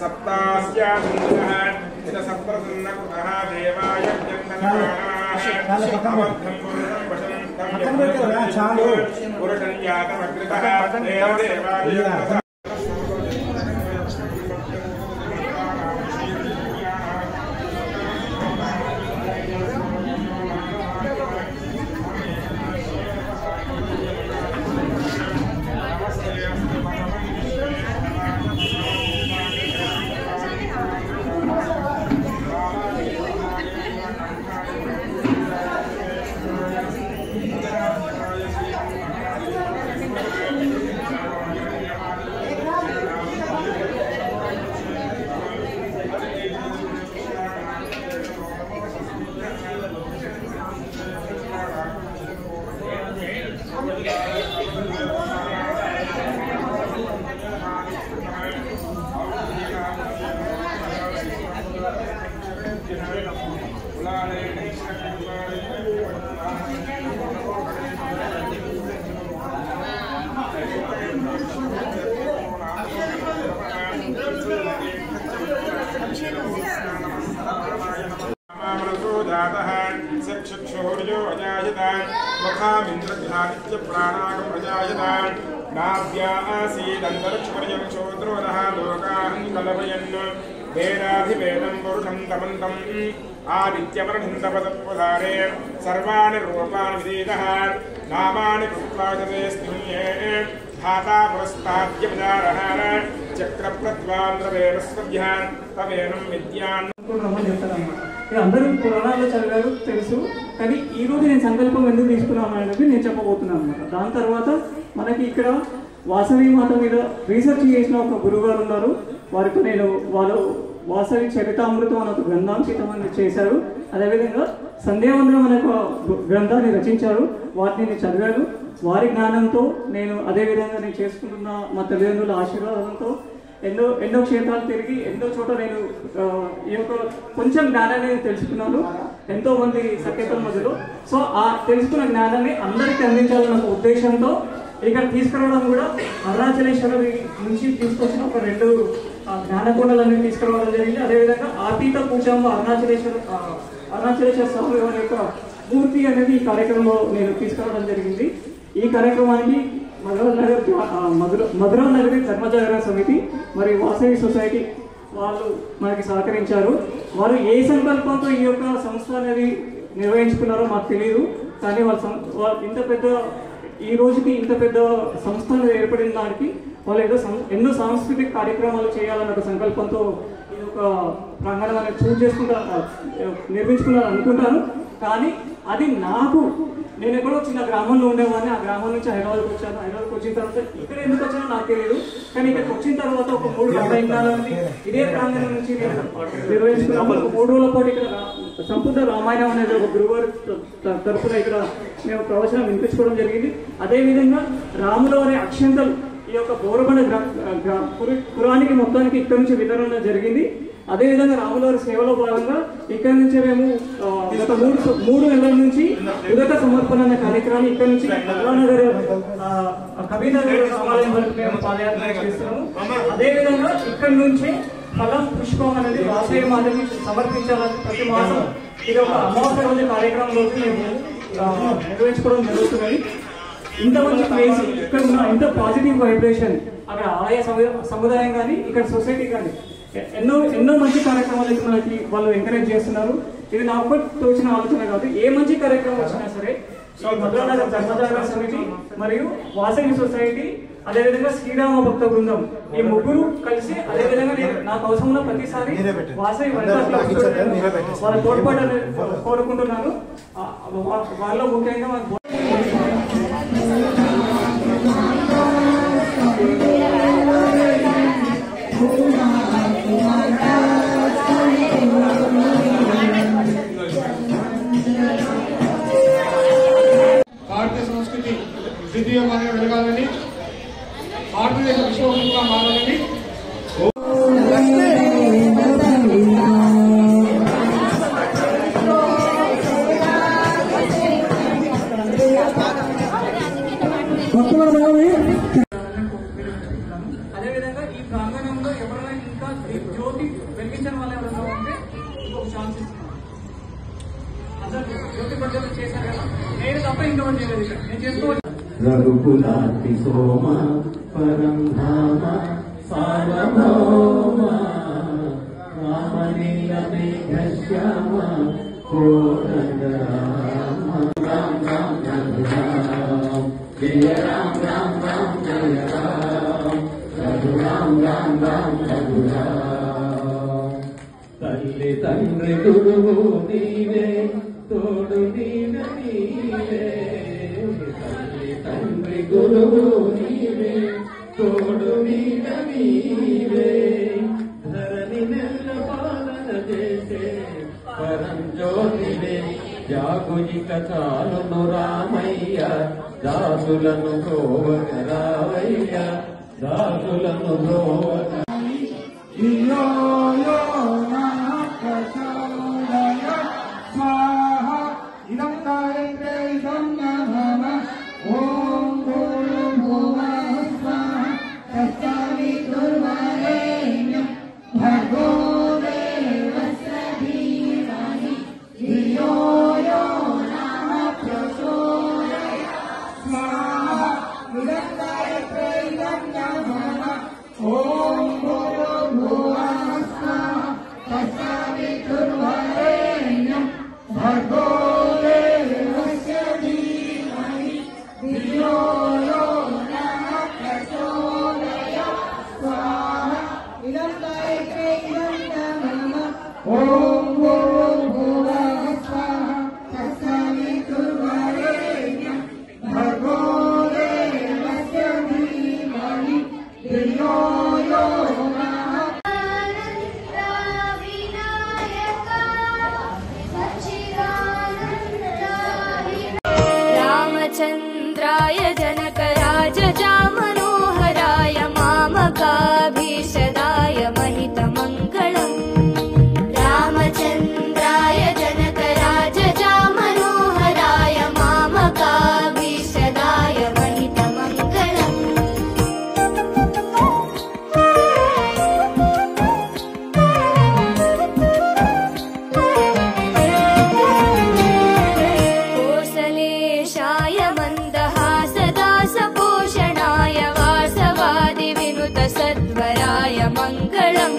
सप्तास्यादिनः च सप्तसन्नकुतः देवाय जन्तनाः पुरुषं जातमग्रतः देवाय चक्षुषोर्यो अजायता मुखामिन्द्रध्यानित्य प्राणागम अजायता नाभ्या आसीदन्तरिक्षपर्यं शोद्रोदः लोकान् कलपयन् वेदाधिवेदं पुरुषं तमन्तम् आदित्यवर्णन्तपदत्वधारे सर्वाणि रूपाणि विदितः नामानि कृत्वा जते स्तुन्ये धाता पुरस्ताद्यपदारः चक्रप्रद्वान्द्रवेणस्वभ्यः तवेनं विद्यान् అందరూ పురాణాల్లో చదివారు తెలుసు. కానీ ఈ రోజు నేను సంకల్పం ఎందుకు తీసుకున్నాను అనేది నేను చెప్పబోతున్నాను అనమాట. దాని తర్వాత మనకి ఇక్కడ వాసవి మాత మీద రీసెర్చ్ చేసిన ఒక గురువు గారు ఉన్నారు. వారికి వాళ్ళు వాసవి చరితామృతం అనే ఒక గ్రంథాంకితం చేశారు. అదేవిధంగా సంధ్యావందనం అనే ఒక గ్రంథాన్ని రచించారు. వాటిని నేను చదివాను. వారి జ్ఞానంతో నేను అదేవిధంగా నేను చేసుకుంటున్న మా తల్లిదండ్రుల ఆశీర్వాదంతో ఎన్నో క్షేత్రాలు తిరిగి ఎన్నో చోట నేను ఈ యొక్క కొంచెం జ్ఞానాన్ని తెలుసుకున్నాను ఎంతో మంది సఖ్యతల మధ్యలో. సో ఆ తెలుసుకున్న జ్ఞానాన్ని అందరికీ అందించాలన్న ఒక ఉద్దేశంతో ఇక్కడ తీసుకురావడం కూడా అరుణాచలేశ్వరి నుంచి తీసుకొచ్చిన ఒక 2 జ్ఞానకొండలన్నీ తీసుకురావడం జరిగింది. అదేవిధంగా ఆతీత పూజాంబ అరుణాచలేశ్వర స్వామి వారి యొక్క మూర్తి అనేది ఈ కార్యక్రమంలో నేను తీసుకురావడం జరిగింది. ఈ కార్యక్రమానికి మధురా నగరి ధర్మజాగరణ సమితి మరియు వాసవి సొసైటీ వాళ్ళు మనకి సహకరించారు. వారు ఏ సంకల్పంతో ఈ యొక్క సంస్థ అనేది నిర్వహించుకున్నారో మాకు తెలియదు. కానీ వాళ్ళు ఇంత పెద్ద ఈ రోజుకి ఇంత పెద్ద సంస్థను ఏర్పడిన దానికి వాళ్ళు ఎన్నో సాంస్కృతిక కార్యక్రమాలు చేయాలన్న ఒక సంకల్పంతో ఈ యొక్క ప్రాంగణం అనేది నిర్మించుకున్నాను అనుకుంటాను. కానీ అది నేను ఎక్కడో చిన్న గ్రామంలో ఉండేవాడిని. ఆ గ్రామం నుంచి హైదరాబాద్కి వచ్చాను. హైదరాబాద్కి వచ్చిన తర్వాత ఇక్కడ ఎందుకు వచ్చానో నాకు తెలియదు. కానీ ఇక్కడికి వచ్చిన తర్వాత ఒక 3 రామాయణాలని ఇదే ప్రాంగణం నుంచి నేను నిర్వహించుకున్నాను. ఒక 3 రోజుల పాటు ఇక్కడ సంపూర్ణ రామాయణం అనేది ఒక గురువారి తరఫున ఇక్కడ మేము ప్రవచనం వినిపించుకోవడం జరిగింది. అదేవిధంగా రాములు అనే అక్షంతలు ఈ యొక్క బోరబండ పురానికి మొత్తానికి ఇక్కడ నుంచి వితరణ జరిగింది. అదేవిధంగా రాములవారి సేవలో భాగంగా ఇక్కడ నుంచి మేము గత 3 నెలల నుంచి ఉదక సమర్పణ అనే కార్యక్రమాన్ని ఇక్కడ నుంచి కమలానగర్ కబీర్నగర్ రామాలయం వరకు మేము పాదయాత్ర చేస్తున్నాము. అదేవిధంగా ఇక్కడ నుంచి ఫలం పుష్పం అనేది వాసవి మాతకి సమర్పించాలని ప్రతి మాసం ఇది ఒక అమావాస్య రోజు కార్యక్రమం రోజు మేము నిర్వహించుకోవడం జరుగుతున్నది. ఇంత మంచి ప్లేస్, ఇక్కడ ఉన్న ఇంత పాజిటివ్ వైబ్రేషన్ అక్కడ ఆలయ సముదాయం కానీ ఇక్కడ సొసైటీ కానీ ఎన్నో మంచి కార్యక్రమాలు అయితే మనకి వాళ్ళు ఎంకరేజ్ చేస్తున్నారు. ఇది నాకు తోచిన ఆలోచన కాదు. ఏ మంచి కార్యక్రమం వచ్చినా సరే మధురానగర్ ధర్మజాగరణ సమితి మరియు వాసవి సొసైటీ అదేవిధంగా శ్రీరామ భక్త బృందం ఈ 3 కలిసి అదేవిధంగా నాకు అవసరం ఉన్న ప్రతిసారి వాసవి వాళ్ళ తోడ్పాటు కోరుకుంటున్నాను. వాళ్ళలో ముఖ్యంగా భారతీయ సంస్కృతి ద్వితీయంగా వెలగాలని, భారతదేశ విశ్వగురువుగా మారాలని అందరూ జ్యోతి ప్రజ్వలన చేశారు కదా, నేను తప్ప ఇంకెవరు చేయలేదు ఇక్కడ. నేను చేసుకోవచ్చు. రఘుకులాతి సోమ పరం ధామ సార్వభౌమ రామలీలమేఘశ్యామ కోదండ రామ రామ రామ రఘురామ జయ రామ రామ రామ జయ రామ రఘురామ రామ రామ రఘురామ. తల్లి తండ్రి గురువు నీవే, తోడు నీడ నీవే. తల్లి తండ్రి గురువు నీవే, తోడు నీడ నీవే. ధరణి నెల్ల పాలన చేసే పరం జ్యోతివే. జాగుజిక చాలును రామయ్య, దాసులను గోవక రావయ్య, దాసులను గోవక. ఇదం గాయత్రే ఇదం నమః. ఓం భూర్భువః స్వాహా తత్సవితుర్వరేణ్యం భర్గో దేవస్య ధీమహి ధియో యో నః ప్రచోదయాత్. స్వాహా ఇదం గాయత్రే ఇదం నమః. ఓం భూర్భువః స్వాహా తత్సవితుర్వరేణ్యం భర్గో దేవస్య ధీమహి ధియో యో నః ప్రచోదయాత్. స్వాహా ఇదం గాయత్రే ఇదం నమః. ఓం భూర్భువః స్వాహా తత్సవితుర్వరేణ్యం భర్గో దేవస్య ధీమహి ధియో యో నః. रामचन्द्राय जनकराजजामनोहराय मामकाभीषदाय महितमङ्गलम्। रामचन्द्राय जनकराजजामनोहराय मामकाभीषदाय महितमङ्गलम्। कोसलेशाय मन्दहासदासपोषणाय वासवादिविनुतसत्वराय मङ्गलम्।